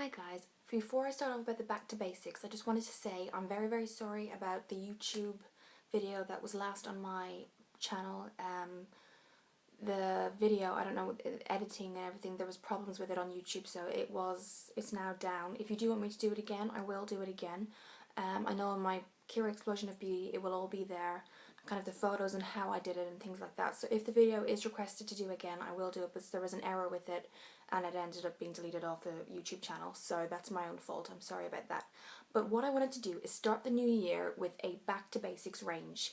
Hi guys, before I start off about the back to basics, I just wanted to say I'm very sorry about the YouTube video that was last on my channel. The video, I don't know, with editing and everything, there was problems with it on YouTube, so it's now down. If you do want me to do it again, I will do it again. I know on my Kira Explosion of Beauty it will all be there, kind of the photos and how I did it and things like that. So if the video is requested to do again, I will do it, but there was an error with it and it ended up being deleted off the YouTube channel, so that's my own fault. I'm sorry about that. But what I wanted to do is start the new year with a back to basics range.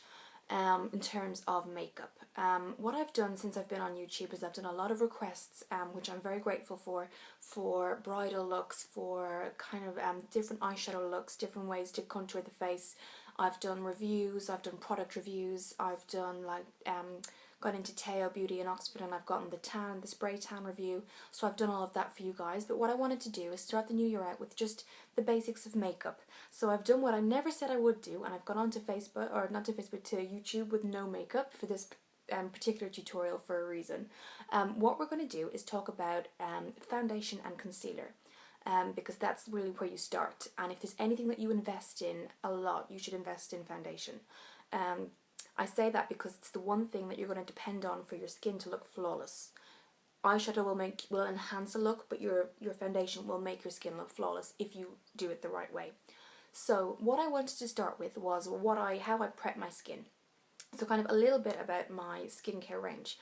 In terms of makeup. What I've done since I've been on YouTube is I've done a lot of requests, which I'm very grateful for bridal looks, for kind of different eyeshadow looks, different ways to contour the face. I've done reviews, I've done product reviews, I've done like got into Teo Beauty in Oxford and I've gotten the spray tan review, so I've done all of that for you guys. But what I wanted to do is start the new year out with just the basics of makeup. So I've done what I never said I would do, and I've gone on to Facebook, or not to Facebook, to YouTube with no makeup for this particular tutorial for a reason. What we're going to do is talk about foundation and concealer. Because that's really where you start, and if there's anything that you invest in a lot, you should invest in foundation. I say that because it's the one thing that you're going to depend on for your skin to look flawless. Eyeshadow will enhance a look, but your foundation will make your skin look flawless if you do it the right way. So what I wanted to start with was how I prep my skin. So kind of a little bit about my skincare range.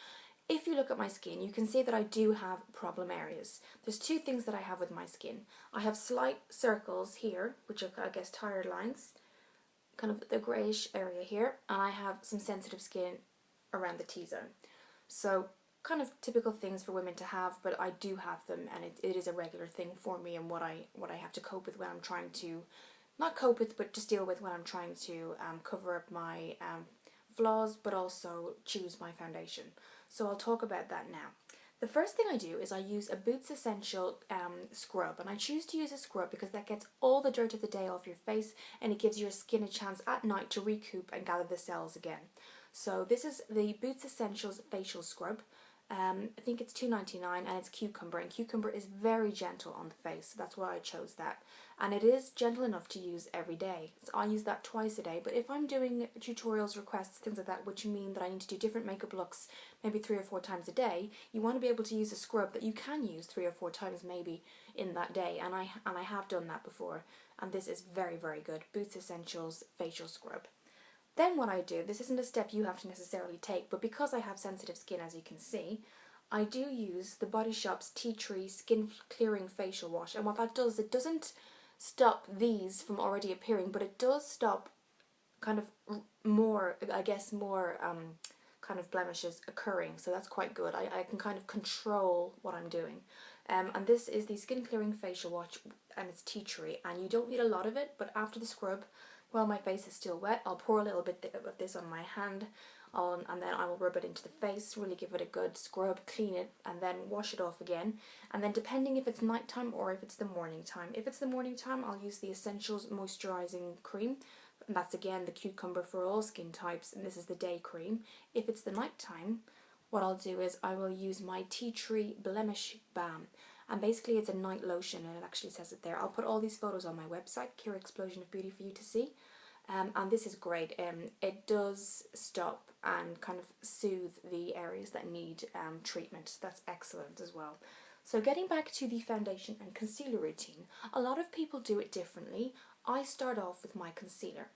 If you look at my skin, you can see that I do have problem areas. There's two things that I have with my skin. I have slight circles here, which are, I guess, tired lines, kind of the greyish area here, and I have some sensitive skin around the T-zone. So kind of typical things for women to have, but I do have them, and it is a regular thing for me, and what I have to cope with when I'm trying to, not cope with, but just deal with when I'm trying to cover up my flaws, but also choose my foundation. So I'll talk about that now. The first thing I do is I use a Boots Essential scrub, and I choose to use a scrub because that gets all the dirt of the day off your face and it gives your skin a chance at night to recoup and gather the cells again. So this is the Boots Essentials facial scrub. I think it's $2.99 and it's cucumber, and cucumber is very gentle on the face, so that's why I chose that. And it is gentle enough to use every day. So I use that twice a day, but if I'm doing tutorials, requests, things like that, which mean that I need to do different makeup looks maybe 3 or 4 times a day, you want to be able to use a scrub that you can use 3 or 4 times maybe in that day, and I have done that before, and this is very good. Boots Essentials facial scrub. Then what I do, this isn't a step you have to necessarily take, but because I have sensitive skin, as you can see, I do use the Body Shop's Tea Tree Skin Clearing Facial Wash. And what that does, it doesn't stop these from already appearing, but it does stop kind of more, I guess, more kind of blemishes occurring. So that's quite good. I can kind of control what I'm doing. And this is the Skin Clearing Facial Wash, and it's tea tree. And you don't need a lot of it, but after the scrub, while my face is still wet, I'll pour a little bit of this on my hand, and then I will rub it into the face, really give it a good scrub, clean it, and then wash it off again. And then depending if it's nighttime or if it's the morning time. If it's the morning time, I'll use the Essentials Moisturizing Cream, and that's again the cucumber for all skin types, and this is the day cream. If it's the nighttime, what I'll do is I will use my Tea Tree Blemish Balm. And basically it's a night lotion, and it actually says it there. I'll put all these photos on my website, Kira Explosion of Beauty, for you to see. And this is great. It does stop and kind of soothe the areas that need treatment. That's excellent as well. So getting back to the foundation and concealer routine, a lot of people do it differently. I start off with my concealer.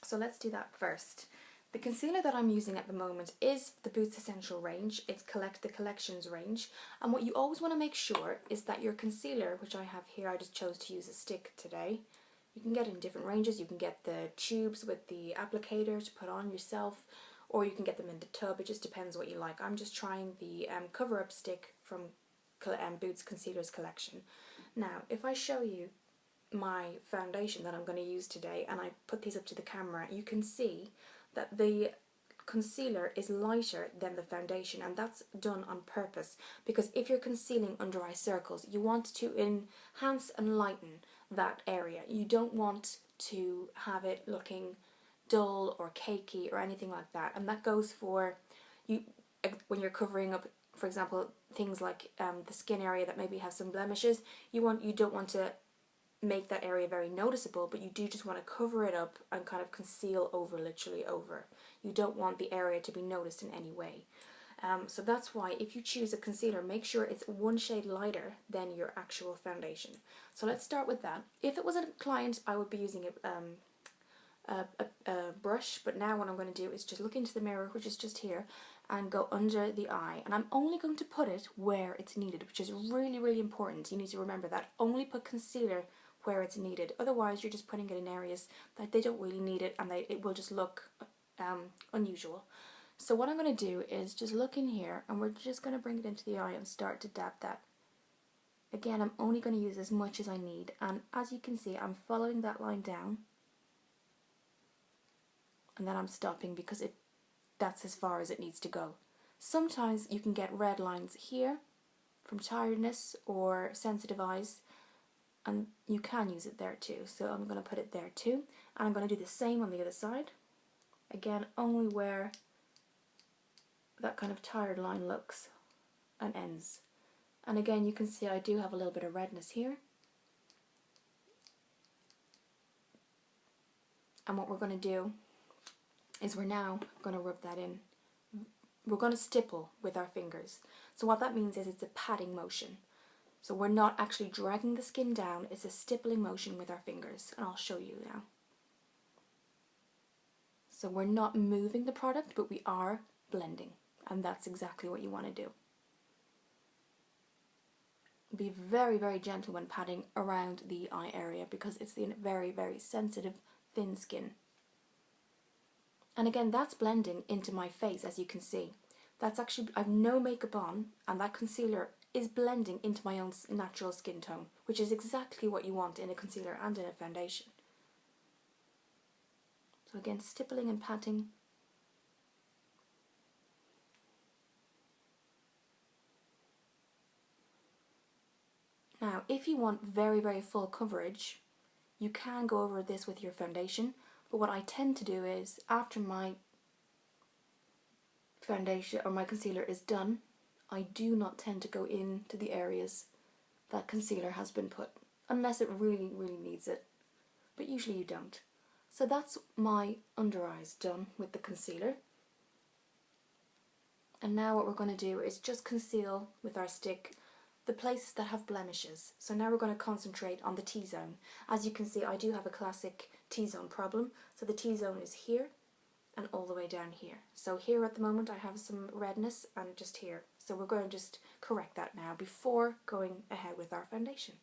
So let's do that first. The concealer that I'm using at the moment is the Boots Essential range. It's the Collections range. And what you always want to make sure is that your concealer, which I have here, I just chose to use a stick today. You can get it in different ranges. You can get the tubes with the applicator to put on yourself, or you can get them in the tub. It just depends what you like. I'm just trying the cover-up stick from Boots Concealers Collection. Now, if I show you my foundation that I'm going to use today, and I put these up to the camera, you can see that the concealer is lighter than the foundation, and that's done on purpose, because if you're concealing under eye circles, you want to enhance and lighten that area. You don't want to have it looking dull or cakey or anything like that, and that goes for you when you're covering up for example, things like the skin area that maybe has some blemishes, you don't want to make that area very noticeable, but you do just want to cover it up and kind of conceal over, literally over. You don't want the area to be noticed in any way. So that's why if you choose a concealer, make sure it's one shade lighter than your actual foundation. So let's start with that. If it was a client, I would be using a brush, but now what I'm going to do is just look into the mirror, which is just here, and go under the eye. And I'm only going to put it where it's needed, which is really, really important. You need to remember that. Only put concealer where it's needed. Otherwise, you're just putting it in areas that they don't really need it, and it will just look unusual. So what I'm going to do is just look in here, and we're just going to bring it into the eye and start to dab that. Again, I'm only going to use as much as I need, and as you can see, I'm following that line down, and then I'm stopping because that's as far as it needs to go. Sometimes you can get red lines here from tiredness or sensitive eyes, and you can use it there too. So I'm going to put it there too, and I'm going to do the same on the other side. Again, only where that kind of tired line looks and ends. And again, you can see I do have a little bit of redness here. And what we're going to do is we're now going to rub that in. We're going to stipple with our fingers. So what that means is it's a patting motion. So we're not actually dragging the skin down, it's a stippling motion with our fingers. And I'll show you now. So we're not moving the product, but we are blending. And that's exactly what you want to do. Be very, very gentle when patting around the eye area because it's the very, very sensitive, thin skin. And again, that's blending into my face, as you can see. That's actually, I've no makeup on, and that concealer is blending into my own natural skin tone, which is exactly what you want in a concealer and in a foundation. So again, stippling and patting. Now, if you want very, very full coverage, you can go over this with your foundation, but what I tend to do is, after my foundation or my concealer is done, I do not tend to go into the areas that concealer has been put, unless it really, really needs it, but usually you don't. So that's my under eyes done with the concealer. And now what we're going to do is just conceal with our stick the places that have blemishes. So now we're going to concentrate on the T-zone. As you can see, I do have a classic T-zone problem. So the T-zone is here and all the way down here. So here at the moment I have some redness and just here. So we're going to just correct that now before going ahead with our foundation.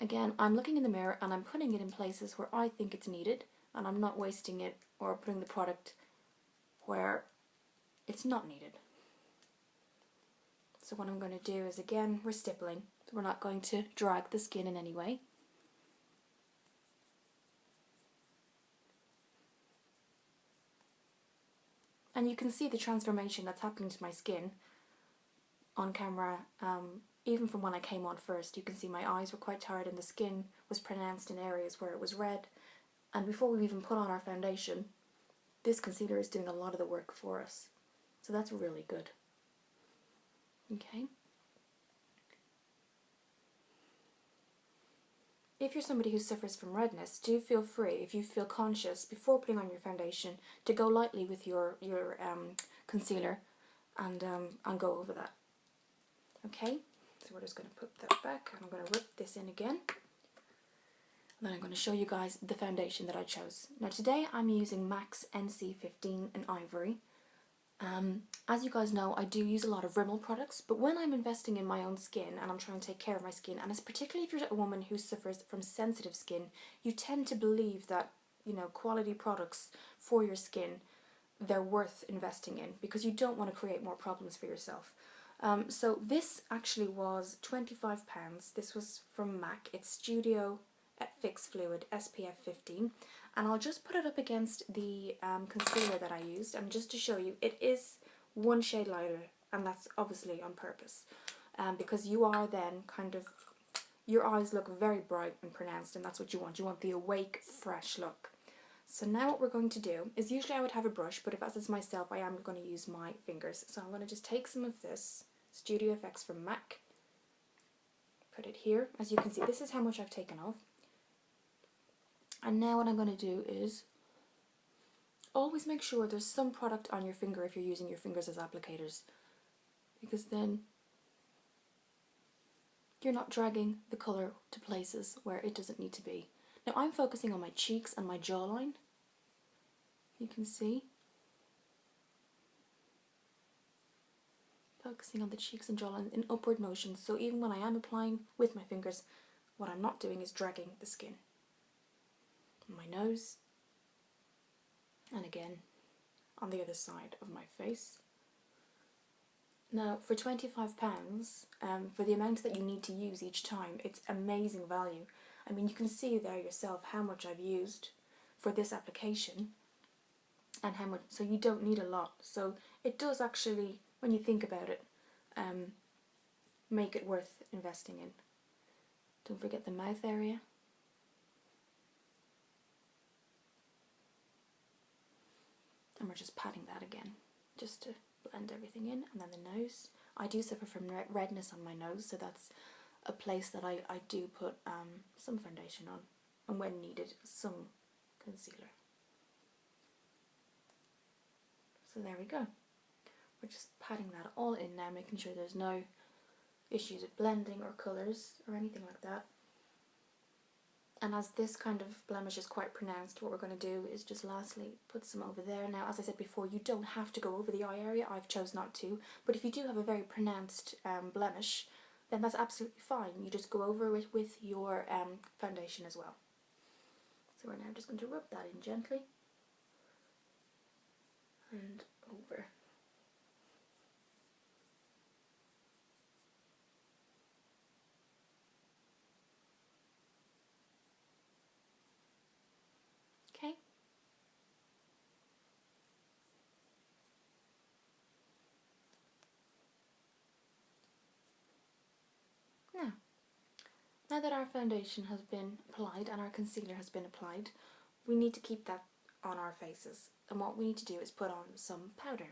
Again, I'm looking in the mirror and I'm putting it in places where I think it's needed, and I'm not wasting it or putting the product where it's not needed. So what I'm going to do is, again, we're stippling. So we're not going to drag the skin in any way. And you can see the transformation that's happening to my skin on camera. Even from when I came on first, you can see my eyes were quite tired and the skin was pronounced in areas where it was red. And before we've even put on our foundation, this concealer is doing a lot of the work for us. So that's really good. Okay. If you're somebody who suffers from redness, do feel free, if you feel conscious before putting on your foundation, to go lightly with your concealer and go over that. Okay, so we're just going to put that back, and I'm going to rip this in again. And then I'm going to show you guys the foundation that I chose. Now today I'm using MAC's NC15 in Ivory. As you guys know, I do use a lot of Rimmel products, but when I'm investing in my own skin and I'm trying to take care of my skin, and it's particularly if you're a woman who suffers from sensitive skin, you tend to believe that, you know, quality products for your skin, they're worth investing in, because you don't want to create more problems for yourself. So this actually was £25. This was from MAC. It's Studio Fix Fluid SPF 15. And I'll just put it up against the concealer that I used, and just to show you, it is one shade lighter, and that's obviously on purpose, because you are then kind of, your eyes look very bright and pronounced, and that's what you want. You want the awake, fresh look. So now what we're going to do is, usually I would have a brush, but if as it's myself, I am going to use my fingers. So I'm going to just take some of this Studio FX from MAC, put it here. As you can see, this is how much I've taken off. And now what I'm going to do is always make sure there's some product on your finger if you're using your fingers as applicators, because then you're not dragging the colour to places where it doesn't need to be. Now I'm focusing on my cheeks and my jawline. You can see. Focusing on the cheeks and jawline in upward motions, so even when I am applying with my fingers, what I'm not doing is dragging the skin. My nose, and again on the other side of my face. Now for £25, for the amount that you need to use each time, it's amazing value. I mean, you can see there yourself how much I've used for this application and how much, so you don't need a lot. So it does actually, when you think about it, make it worth investing in. Don't forget the mouth area. And we're just patting that again, just to blend everything in. And then the nose. I do suffer from redness on my nose, so that's a place that I do put some foundation on, and when needed, some concealer. So there we go. We're just patting that all in now, making sure there's no issues with blending or colours or anything like that. And as this kind of blemish is quite pronounced, what we're going to do is just lastly put some over there. Now, as I said before, you don't have to go over the eye area. I've chose not to. But if you do have a very pronounced blemish, then that's absolutely fine. You just go over it with your foundation as well. So we're now just going to rub that in gently and over. Okay. Now that our foundation has been applied and our concealer has been applied, we need to keep that on our faces. And what we need to do is put on some powder.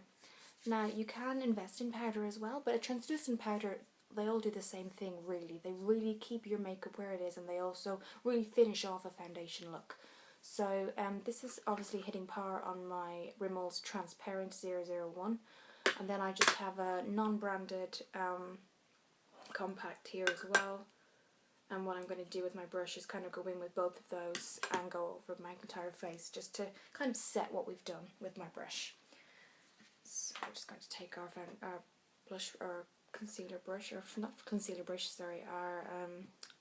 Now, you can invest in powder as well, but a translucent powder, they all do the same thing really. They really keep your makeup where it is, and they also really finish off a foundation look. So this is obviously hitting par on my Rimmel's Transparent 001, and then I just have a non-branded compact here as well. And what I'm going to do with my brush is kind of go in with both of those and go over my entire face, just to kind of set what we've done with my brush. So I'm just going to take our blush or concealer brush, or not concealer brush, sorry, our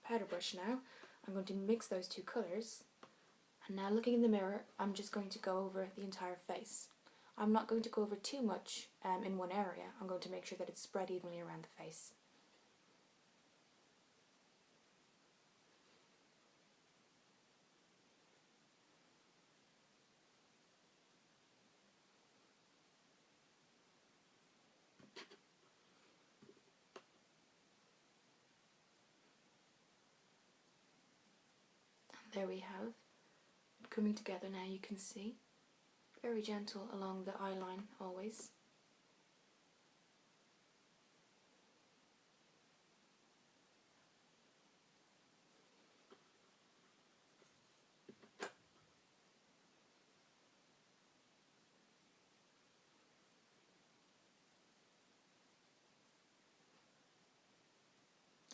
powder brush now. I'm going to mix those two colours, and now looking in the mirror, I'm just going to go over the entire face. I'm not going to go over too much in one area. I'm going to make sure that it's spread evenly around the face. There we have it coming together now, you can see. Very gentle along the eye line always.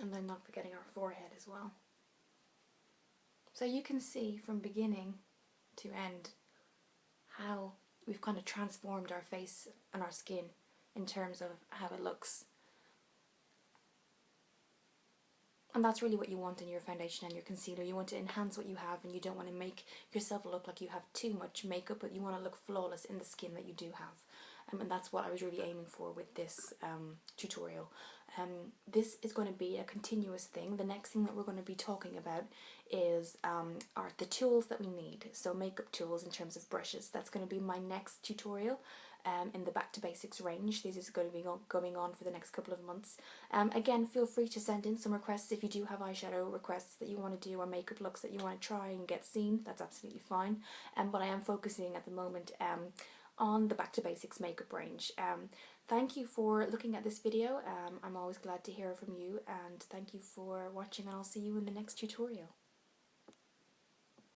And then not forgetting our forehead as well. So you can see from beginning to end how we've kind of transformed our face and our skin in terms of how it looks. And that's really what you want in your foundation and your concealer. You want to enhance what you have, and you don't want to make yourself look like you have too much makeup, but you want to look flawless in the skin that you do have. And that's what I was really aiming for with this tutorial. This is going to be a continuous thing. The next thing that we're going to be talking about is are the tools that we need. So makeup tools in terms of brushes. That's going to be my next tutorial. in the Back to Basics range. This is going to be going on for the next couple of months. Again, feel free to send in some requests if you do have eyeshadow requests that you want to do or makeup looks that you want to try and get seen. That's absolutely fine. But I am focusing at the moment on the Back to Basics makeup range. Thank you for looking at this video. I'm always glad to hear from you, and thank you for watching, and I'll see you in the next tutorial.